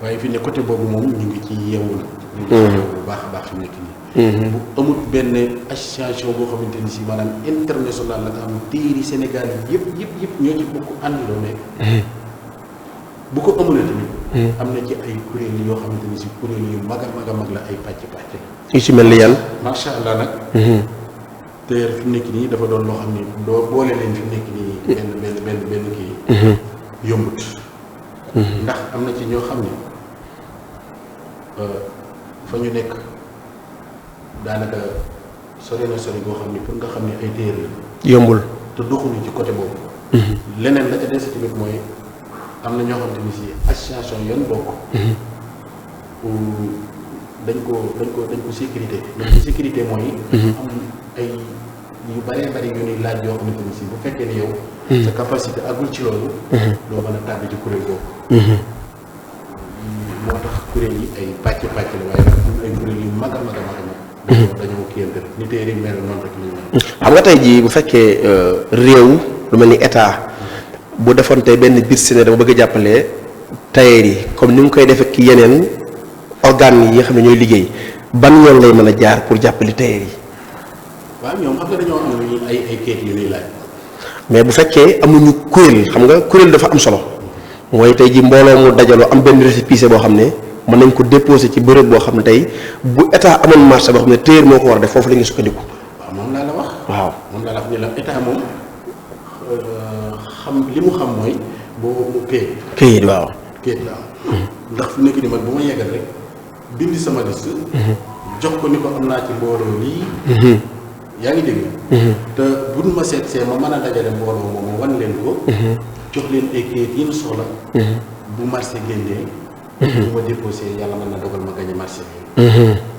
waaye fi ne côté boobu moom ñu ngi ci yeewu na. ñu ngi ci yeewu bu baax a baax fi mu nekk nii. bu amul benn association boo xamante ni si maanaam international la nga am téeri Sénégal yëpp ñoo ci bokk àndandoo nekk. bu ko amulee tamit. am na ci ay kuréel yoo xamante ni si kuréel yu mag a mag la ay pàcc. yu ci mel ni yan. macha allah nag. téer fi mu nekk nii dafa doon loo xam ni doo boole leen fi mu nekk nii benn kii. yombut. ndax am na ci ñoo xam ni fa ñu nekk daanaka sori na sori boo xam ni pour nga xam ni ay téer la. yombul. te doxuñu ci côté boobu. leneen la ca des tamit mooy am na ñoo xamante ni si association yoon bokk. dañ ko sécurité. dañ ko sécurité mooy. am ay yu bëree bëri yu ñuy laaj yoo xamante ni si bu fekkee ni yow. sa capacité agul ci loolu. doo mën a tàbbi ci kuréel boobu. moo tax kuréel yi ay pàcc la waaye ay kuréel yu mag a mag. dañoo kiyante ni téer yi mel noonu rek lañu mel. xam nga tey jii bu fekkee réew lu mel ni état bu defoon tey benn biir Sénégal dama bëgg a jàppale tailleur yi comme ni mu koy defee ki yeneen organes yi nga xam ne ñooy liggéey ban yoon lay mën a jaar pour jàppale tailleur yi. waaw ñoom xam nga dañoo am ay kayit yu ñuy laaj. mais bu fekkee amuñu kuréel xam nga kuréel dafa am solo mooy tey ji mbooloo mu dajaloo am benn récépissé boo xam ne mën nañ ko déposé ci bërëb boo xam ne tey bu état amoon marché boo xam ne tailleur moo ko war a def foofu la ñuy sukkandiku. waaw moom laa la wax. waaw moom laa la wax ni la état moom xam li mu xam mooy boo këyit waaw. këyit la am. ndax fi nekk ni man bu ma yeggal rek bindi sama liste. jox ko ni ko am naa ci mbooloo lii. yaa ngi dégg. te buñ ma seet see ma mën a dajale mbooloo moom wan leen ko. jox leen ay këyit yi ñu soxla. bu marché génnee. bu ma déposé yàlla mën na dogal ma gañe marché bi.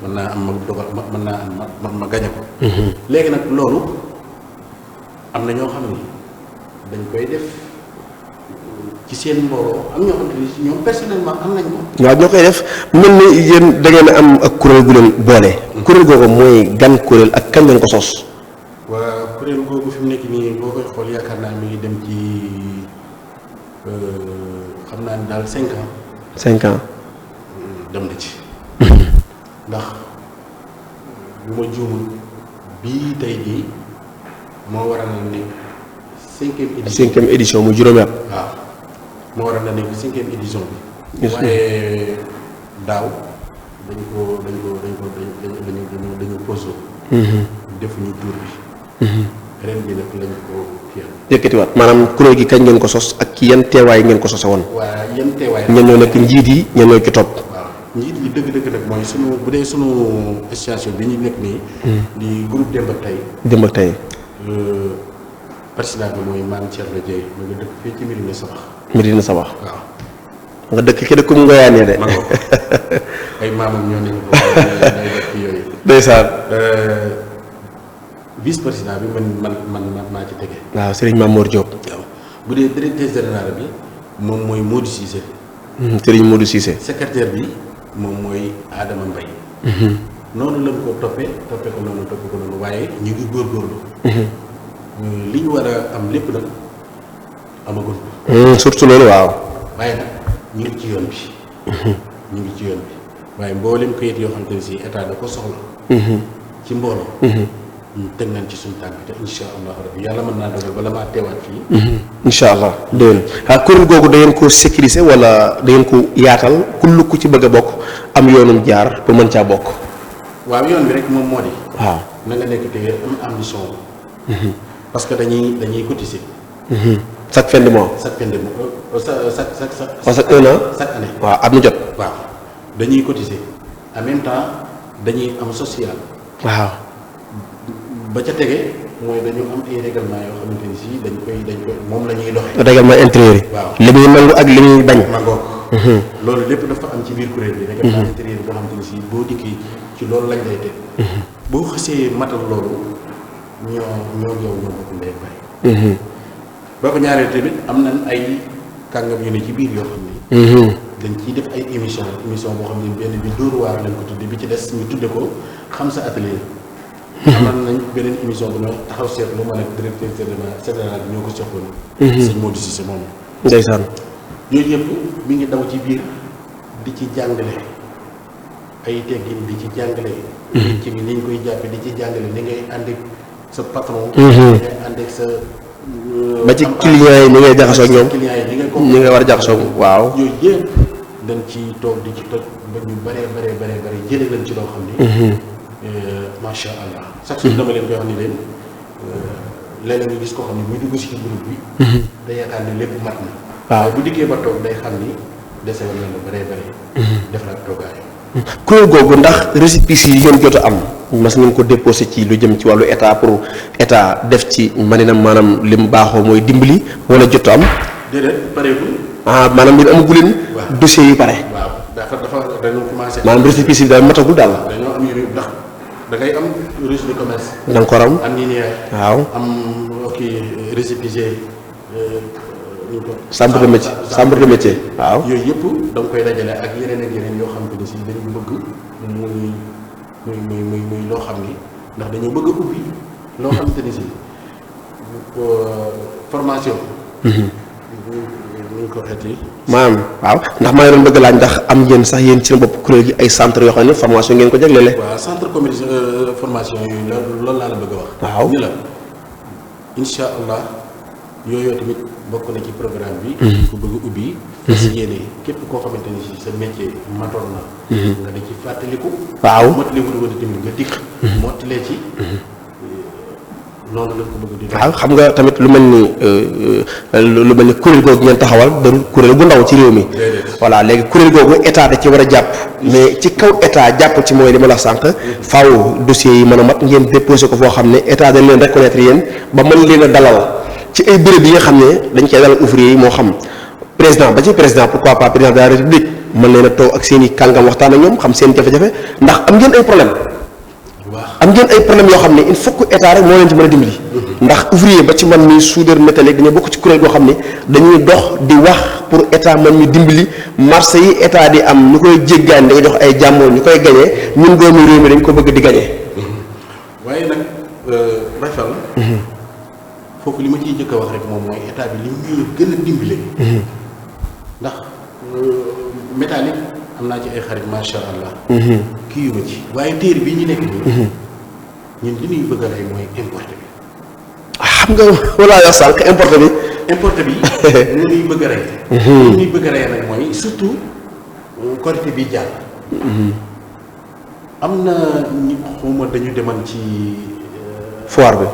mën naa am ma dogal mën naa am ma gañe ko. léegi nag loolu am na ñoo xam ni dañ koy def ci seen mbooloo am ñoo xam ne ñoom personnellement am nañ ko. waaw ñoo koy def mel ni yéen da ngeen am ak kuréel gu leen boole. kuréel googu mooy gan kuréel ak kañ ngeen ko sos. waa kuréel googu fi mu nekk nii boo koy xool yaakaar naa mi ngi dem ci xam naa ni daal 5 ans. 5 ans. dem na ci. ndax bu ma juumul bii tey jii moo waral na nekk 5e édition. 5e édition muy juróomi at. waaw moo waral na nekk 5e édition bi. waaye daaw dañu posé. defuñu tour bi. ren bi nag lañ ko kii. yëkkatiwaat maanaam kuréel gi kañ ngeen ko sos ak ci yan teewaay ngeen ko sose woon. waa yan teewaay. ñen ñoo nekk njiit yi ñen ñoo ci topp. waaw njiit yi dëgg nag mooy sunu bu dee sunu association bi ñu nekk nii. di groupe Demb ak Tay. Demb ak Tay. président bi mooy Mame Thierno Dieye mu ngi dëkk fii ci Médina Sabax. Médina Sabax. waaw. nga dëkk ki dëkkum ngoyaanee de. ay maamam ñoo nekk foofu yooyu. ndeysaan. vice président bi man maa ci tege. waaw Serigne Mamour Diop. waaw bu dee directeur général bi moom mooy Modou Cissé. Serigne Modou Cissé. secrétaire bi moom mooy Adama Mbaye. noonu lañ ko toppee ko noonu waaye ñu ngi góorgóorlu. li ñu war a am lépp nag amagul. surtout loolu waaw. waaye nag ñu ngi ci yoon bi. ñu ngi ci yoon bi waaye mboolem kayit yoo xam te ne si état da ko soxla. ci mbooloo. ñu teg nañ ci suñu tànk te incha allah rabbi yàlla mën naa dogal bala maa teewaat fii. incha allah déwén kuréel googu da ngeen ko sécuriser wala da ngeen ko yaatal kullu ku ci bëgg a bokk am yoonum jaar pour mën caa bokk. waaw yoon bi rek moom moo di. waaw na nga nekk te am ambition. parce que dañuy cotiser. chaque fin de mois. chaque fin de mois chaque un an. chaque année. waaw at mu jot. waaw dañuy cotiser en même temps dañuy am social. waaw. ba ca tege mooy dañu am ay règlement yoo xamante ni si dañ koy moom la ñuy doxee. règlement intérieur yi. waaw li muy nangu ak li muy bañ. mangoo loolu lépp dafa am ci biir kuréel bi. règlement intérieur boo xamante ni si boo dikkee ci loolu lañ lay teg. boo xasee matal loolu ñoo yow ñoo bokk ndey bay. boo ko ñaaree tamit am nañ ay kàngam yu ne ci biir yoo xam ni. dañ ciy def ay émission boo xam ne benn bi Dóor waar lañ ko tudde bi ci des ñu tudde ko xam sa atelier. amal nañ beneen émission bu ñu taxaw seetlu ma ne directeur général bi ñoo ko soxla. sëñ Modou Cissé moom. ndeysaan. yooyu yëpp mi ngi daw ci biir di ci jàngale ay teggin di ci jàngale. ci bi ni ñu koy jàppe di ci jàngale ni ngay ànd ak sa patron. ni ngay ànd ak sa. ba ci client yi ni ngay jaxasoo ak ñoom. client yi ñi nga war a jaxasoo waaw. yooyu yëpp dañ ci toog di ci toj ba ñu bare jëlee leen ci loo xam ni. macha allah chaque jour dama leen koy wax ni leen léeg-léeg nga gis koo xam ne muy dugg si ci groupe bi. day yaakaar ni lépp mat na. waaw bu dikkee ba toog day xam ni dese woon na lu bëree bëri. defaraat toogaay. kuréel googu ndax récépissé yi ngeen jot a am mas ngeen ko déposé ci lu jëm ci wàllu état pour état def ci maanaam lim baaxoo mooy dimbali wala jot a am. déedéet pareegul. maanaam yéen amagu leen. dossier yi pare. waaw dafa dañoo commencé. maanaam récépissé yi daal matagul daal. dañoo am yu ndax. da ngay am registre de commerce. da nga ko am linéaire. waaw am récépissé. chambre de métier waaw. yooyu yëpp da nga koy dajale ak yeneen yoo xam te ne si dañu bëgg muy loo xam ni ndax dañoo bëgg a ubbi loo xam te ne si formation. ñu ko xeeti. maanaam waaw ndax maa ngi doon bëgg laaj ndax am ngeen sax yéen ci bopp kuréel gi ay centre yoo xam ne formation ngeen ko jagleele. waaw centre commerce formation yooyu loolu laa la bëgg a wax. waaw ni la incha allah yooyu tamit bokk na ci programme bi. ku bëgg ubbi. parce que yéene képp koo xamante ni si sa métier matoon na. nga da ci fàttaliku. waaw mottaliku wala tamit nga dikk. mottalee ci. noonu la ko bëgg di. waaw xam nga tamit lu mel ni kuréel googu ngeen taxawal doon kuréel gu ndaw ci réew mi. voilà léegi kuréel googu état da ci war a jàpp. mais ci kaw état jàpp ci mooy li ma la sànq. faaw dossiers yi mën a mat ngeen déposé ko foo xam ne état dañ leen reconnaître yéen ba mën leen a dalal ci ay béréb yi nga xam ne dañ koy dalal ouvrier yi moo xam président ba ci président pourquoi pas président de la république mën leen a toog ak seen i kàngam waxtaan ak ñoom xam seen jafe-jafe ndax am ngeen ay problème am ngeen ay problème yoo xam ne il faut que état rek moo leen ci mën a dimbali. ndax ouvrier ba ci man mi soudeur métallique dañoo bokk ci kuréel goo xam ne dañuy dox di wax pour état man ñu dimbali marché yi état di am ñu koy jéggaan day jox ay jàmmoor ñu koy gañee ñun doomu réew mi dañ ko bëgg di gañee. waaye nag rafal foofu li ma ciy jëkk a wax rek moom mooy état bi li ñuy gën a dimbale. ndax métallique am naa ci ay xarit macha allah. kii yu ma ci waaye téere bi ñu nekk nii. ñun li ñuy bëgg a rey mooy importé bi. xam nga wala yoo sànq importé bi. importé bi ñu ñuy bëgg a rey. li ñuy bëgg a rey nag mooy surtout qualité bi jàll. am na ñi xawma dañu demal ci. foire bi.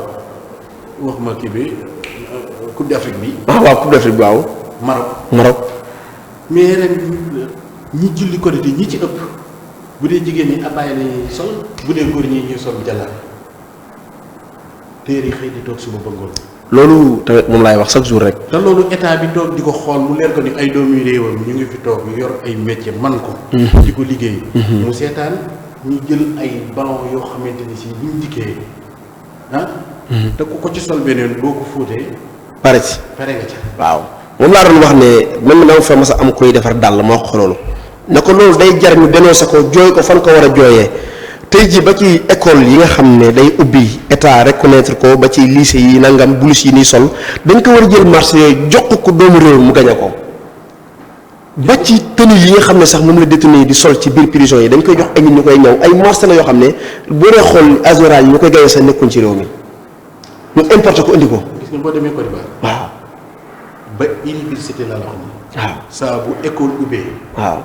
wax ma kii bi Coupe d'Afrique bi. waaw Coupe d'Afrique bi waaw. Maroc. mais ren ñi julli korité ñi ci ëpp bu dee jigéen ñi abbaay lañuy sol bu dee góor ñi ñuy sol jàllaat téere yi xëy di toog suba ba ngoon. loolu tamit moom laay wax chaque jour rek. te loolu état bi toog di ko xool mu leer ko ni ay doomi réewam ñu ngi fi toog yor ay métier man ko. di ko liggéey. mu seetaan ñu jël ay ballon yoo xamante ni si buñ dikkee te ku ko ci sol beneen boo ko fóotee. pare nga ca. waaw moom laa doon wax ne même dama fa mas a am koy defar dàll ma wax ko loolu ne ko loolu day jar ñu dénoncé ko jooy ko fan ko war a jooyee tey ji ba ci école yi nga xam ne day ubbi état reconnaître ko ba ci lycée yi nangam bulus yi nii sol dañ ko war a jël marché yooyu jox ko doomu réew mu gañe ko ba ci tenue yi nga xam ne sax moom la détenu yi di sol ci biir prison yi dañ koy jox ay nit ñu koy ñëw ay marché la yoo xam ne boo dee xool azora yi ñu koy gaye sax nekkuñ ci réew mi ñu importé ko indi ko. gis nga boo demee Côte d'Ivoire. waaw. ba université la wax nii. waaw saa bu école ubbee. waaw.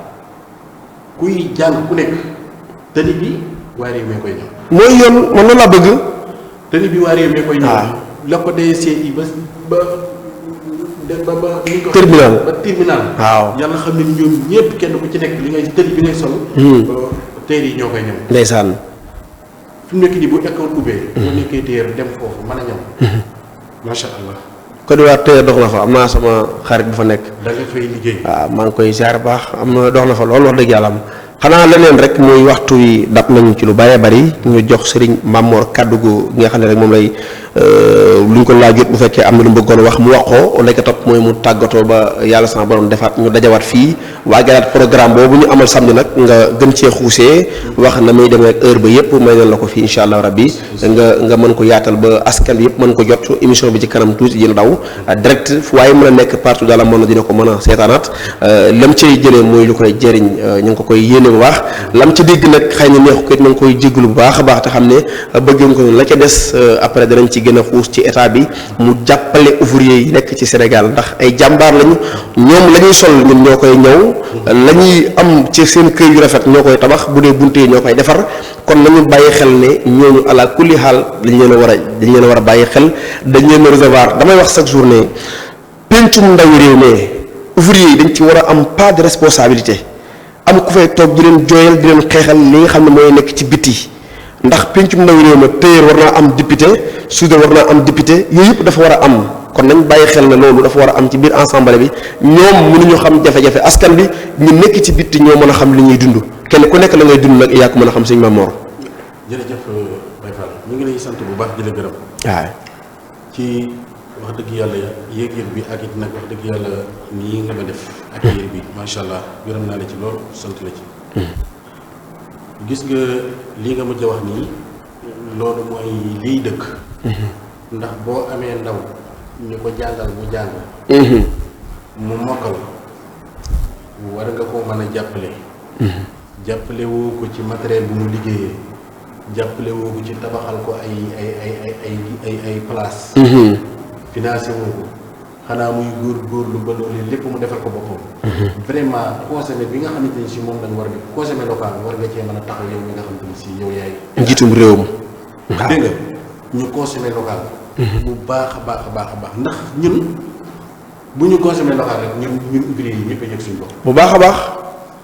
kuy jàng ku nekk tenue bi waa réew mi koy ñëw. mooy yoon man loolu laa bëgg. tenue bi waa réew mi koy ñëw. waaw la ko dee seet yi ba terminal ba terminal. waaw yàlla xam ne ñoom ñëpp kenn ku ci nekk li ngay tenue bi ngay sol. téere yi ñoo koy ñëw. ndeysaan. fi mu nekk nii bu école ubbee. boo nekkee téer dem foofu mën a ñëw. macha allah. Côte d'Ivoire téer dox na fa am naa sama xarit bu fa nekk. da nga fay liggéey. waaw maa ngi koy ziar baax am na dox na fa lool wax dëgg yàlla am xanaa leneen rek muy waxtu yi dab nañu ci lu bëree bëri ñu jox Serigne Mamor kàddu gu nga xam ne rek moom lay lu ñu ko laajut bu fekkee am na lu mu bëggoon wax mu wax ko la ca topp mooy mu tàggatoo ba yàlla sama borom defaat ñu dajawaat fii waajalaat programme boobu ñu amal samedi nag nga gën cee xuusee wax na muy demee ak heure ba yëpp may nañ la ko fii incha allah rabbi nga mën ko yaatal ba askan bi yëpp mën ko jot émission bi ci kanam tuuti dina daw direct fu waaye mën a nekk partout dans le monde dina ko mën a seetaanaat lam cay jëlee mooy lu koy jëriñ ñu ngi ko koy yéene bu baax lam ci dégg nag xëy na neexu ko it na nga koy jégalu bu baax a baax te xam ne bëggeen ko la ca des après danañ ci gën a xuus ci état bi mu jàppale ouvrier yi nekk ci Sénégal ndax ay jàmbaar lañu ñoom la ñuy sol ñun ñoo koy ñëw la ñuy am ci seen kër yu rafet ñoo koy tabax bu dee bunte yi ñoo koy defar kon nañu bàyyi xel ne ñooñu ala kulli xaal dañ leen a war a bàyyi xel dañ leen a recevoir damay wax chaque jour ne pencum ndawi réew mi ouvrier yi dañ ci war a am part de responsabilité am ku fay toog di leen jooyal di leen xeexal li nga xam ne mooy nekk ci biti ndax pencum ndawi réew mi tailleur war naa am député soudeur war naa am député yooyu yëpp dafa war a am kon nañ bàyyi xel ne loolu dafa war a am ci biir ensemble bi ñoom mënuñu xam jafe-jafe askan bi ñu nekk ci bitti ñoo mën a xam li ñuy dund kenn ku nekk la ngay dund nag yaa ko mën a xam sëñ Mamor. jërëjëf Baye Fall ñu ngi lay sant bu baax di la gërëm. waaw. ci wax dëgg yàlla yéeg-yéeg bi ak it nag wax dëgg yàlla nii nga ma def ak yéeg bi macha allah gërëm naa la ci loolu sant la ci. gis nga lii nga mujj a wax nii loolu mooy liy dëkk. ndax boo amee ndaw ñu ko jàngal mu jàng. mu mokkal war nga koo mën a jàppale. jàppale woo ko ci matériel bu mu liggéeyee jàppale woo ko ci tabaxal ko ay place. financé woo ko xanaa muy góorgóorlu ba loolu lépp mu defal ko boppam. vraiment consommé bi nga xamante ni si moom lañ war a def consommé local war nga cee mën a taxaw yow mi nga xamante ni si yow yaay. njiitum réew mi. waaw dégg nga ñu consommé local. bu baax a baax a baax a baax ndax ñun bu ñu consommé local rek ñun ouvrier yi ñëpp a yëg suñu bopp. bu baax a baax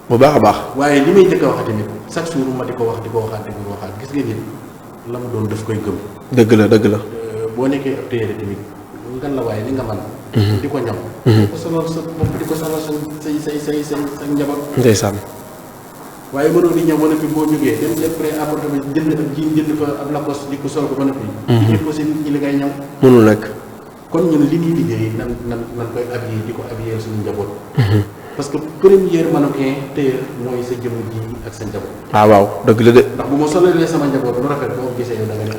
bu baax a baax. waaye li may njëkk a wax tamit chaque jour ma di ko wax di ko waxaat gis nga nit la mu doon daf koy gëm. dëgg la dëgg la. boo nekkee ab téere tamit ngan la waaye li nga man di ko ñam. di ko sonal sa bopp di ko sonal sa njaboot. ndeysaan. waaye mënoo di ñëw ba noppi boo jógee dem def pré appartement jënd ab ji jënd fa ab lakos di ko sol ko ba noppi. di déposé nit ñi li ngay ñaw. mënul nekk. kon ñun li ñuy liggéey nan koy habillé di ko habillé suñu njaboot. parce que première mannequin tailleur mooy sa jëmm ji ak sa njaboot. waaw dëgg la de. ndax bu ma solalee sama njaboot lu rafet boo gisee yow da nga ne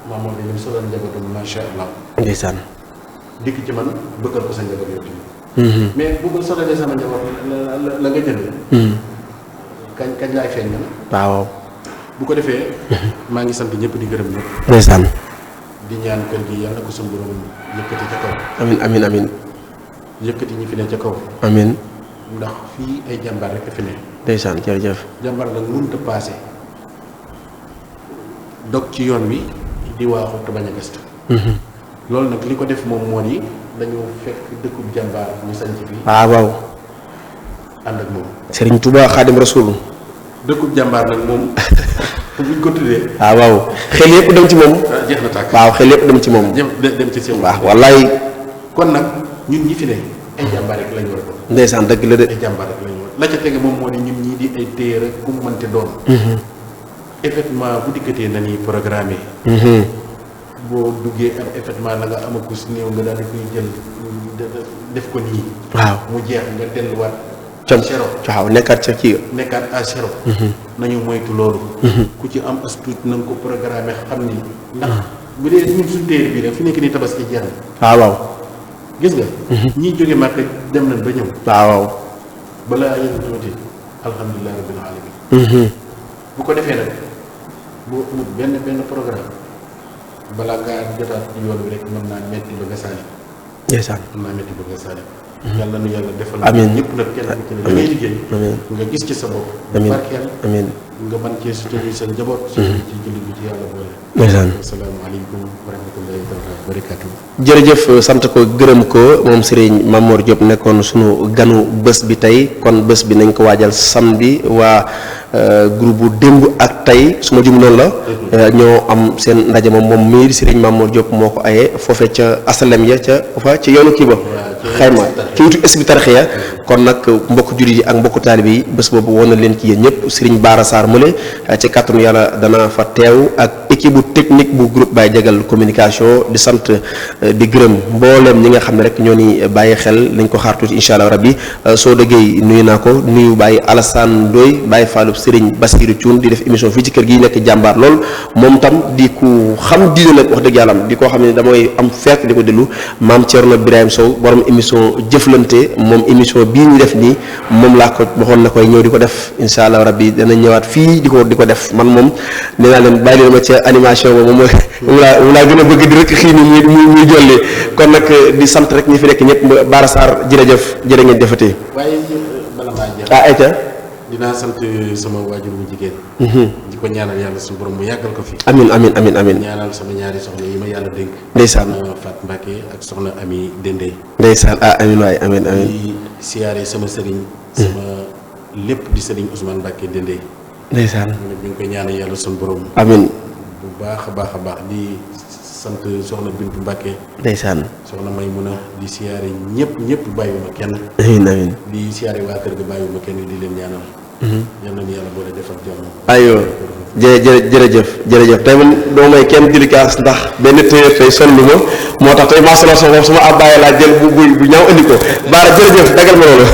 maam moom dañu solal njabootam macha allah. ndeysaan. dikk ci man bëggal ko sa njaboot yow tamit. mais bu ko solalee sama njaboot la nga jënd. kañ laay feeñ na. waaw. bu ko defee. maa ngi sant ñëpp di gërëm ñëpp. ndeysaan. di ñaan kër gi yàlla ko suñu borom yëkkati ca kaw. amin yëkkati ñi fi ne ca kaw. amin ndax fii ay jàmbaar rek fi ne. ndeysaan jërëjëf. jàmbaar nag mënut a paase dog ci yoon wi di waaxu te bañ a gëstu. loolu nag li ko def moom moo di dañoo fekk dëkkub jàmbaar ñu sanc bi. waaw. ànd ak moom. Serigne Touba Xaadim Rasul. dëkkub jàmbaar nag moom buñ ko tuddee. waaw xel yëpp dem ci moom. jeex na tàkk. waaw xel yëpp dem ci moom. dem ci seen. waaw wallaay. kon nag ñun ñi fi ne ay jàmbaar rek lañu war a doon. ndeysaan dëgg la de. ay jàmbaar rek lañu war la ca tege moom moo di ñun ñii di ay téye rek ku mu mënte doon. effectivement bu dikkatee nañuy programmé. boo duggee am effectivement la nga amagu si néew nga daal di koy jël def ko nii. waaw mu jeex nga delluwaat. zéro waaw nekkaat ca kii. nekkaat à zéro. nañu moytu loolu. ku ci am as tuut na nga ko programmé xam ni. ndax bu dee ñun suñu téere bii rek fi nekk nii tabaski jeex na. waaw. gis nga. ñii jóge Màkka dem nañ ba ñëw. waaw. balaa yëngu tuuti alhamdulilah rabbil alamin bu ko defee nag boo amul benn programme balaa ngaa jotaat yoon bi rek mën naa metti ba nga saali. ndeysaan mën naa metti ba nga saali. yàlla nu yàlla defal. amiin ñëpp nag kenn ku ci ne da ngay liggéey. nga gis ci sa bopp. amiin barkeel amiin nga mën cee soutenir sa njaboot. ci jullit bi ci yàlla boole. ndeysaan asalaamaaleykum wa rahmatullahi taala wa barakatuh. jërëjëf sant ko gërëm ko moom Serigne Mamor Diop nekkoon sunu ganu bés bi tey kon bés bi nañ ko waajal samedi waa groupe bu démb ak tey su ma jum noonu la ñoo am seen ndaje moom mii Serigne Mamor Diop moo ko ayee foofee ca asalem ya ca ci yoonu kii ba xayma ci wutu Hizbut Tarqiyyah kon nag mbokk jullit yi ak mbokku taalibe yi bés boobu woon na leen ci yéen ñëpp Serigne Bara Sarr mële ci kàttanu yàlla dana fa teew ak équipe bu technique bu groupe Baye Jagal communication di sant di gërëm mbooleem ñi nga xam ne rek ñoo ni bàyyi xel nañ ko xaar tuuti incha allah rabbi soo dëggee nuyu naa ko nuyu Baye Alassane Ndoye Baye Fallou Serigne Bassirou Thioune di def émission fii ci kër gi nekk jàmbaar lool moom tam di ku xam diine nag wax dëgg yàlla di koo xam ne damay am fekk di ko déglu maam Thierno Birahim Sow borom émission jëflante moom émission bii ñu def nii moom laa ko waxoon na koy ñëw di ko def incha allah rabbi dana ñëwaat fii di ko def man moom nee naa leen bàyyi leen ma ca animation boobu moom laa gën a bëgg di rek xii ni muy jolli kon nag di sant rek ñi fi nekk ñëpp Bara Sarr jërëjëf jërë ngeen jëfatee. waaye bala maa jeex. ayca. dinaa sant sama waajur bu jigéen. di ko ñaanal yàlla suñu borom mu yàggal ko fi. amiin ñaanal sama ñaari soxna yi ma yàlla dénk. ndeysaan soxna Fat Mbacke ak soxna Ami Dendey. ndeysaan amiin waay amiin. di siyaare sama sëriñ. sama lépp di sëriñ Ousmane Mbacke Dendey. ndeysaan ñu ngi koy ñaanal yàlla suñu borom. amiin. bu baax a baax di sant soxna Bintu Mbacke. ndeysaan soxna Maymuna di siyaare ñëpp bàyyiwuma kenn. amiin. di siyaare waa kër ga bàyyiwuma kenn di leen ñaanal. yal na yàlla boole defal jàmm. aywa jërëjëf tey man doo may kenn délicat ndax benn téyeer tey sonn ma moo tax tey maa solo sa bopp sama abbaye laa jël bu ñaaw indi ko Bara jërëjëf dagal ma loolu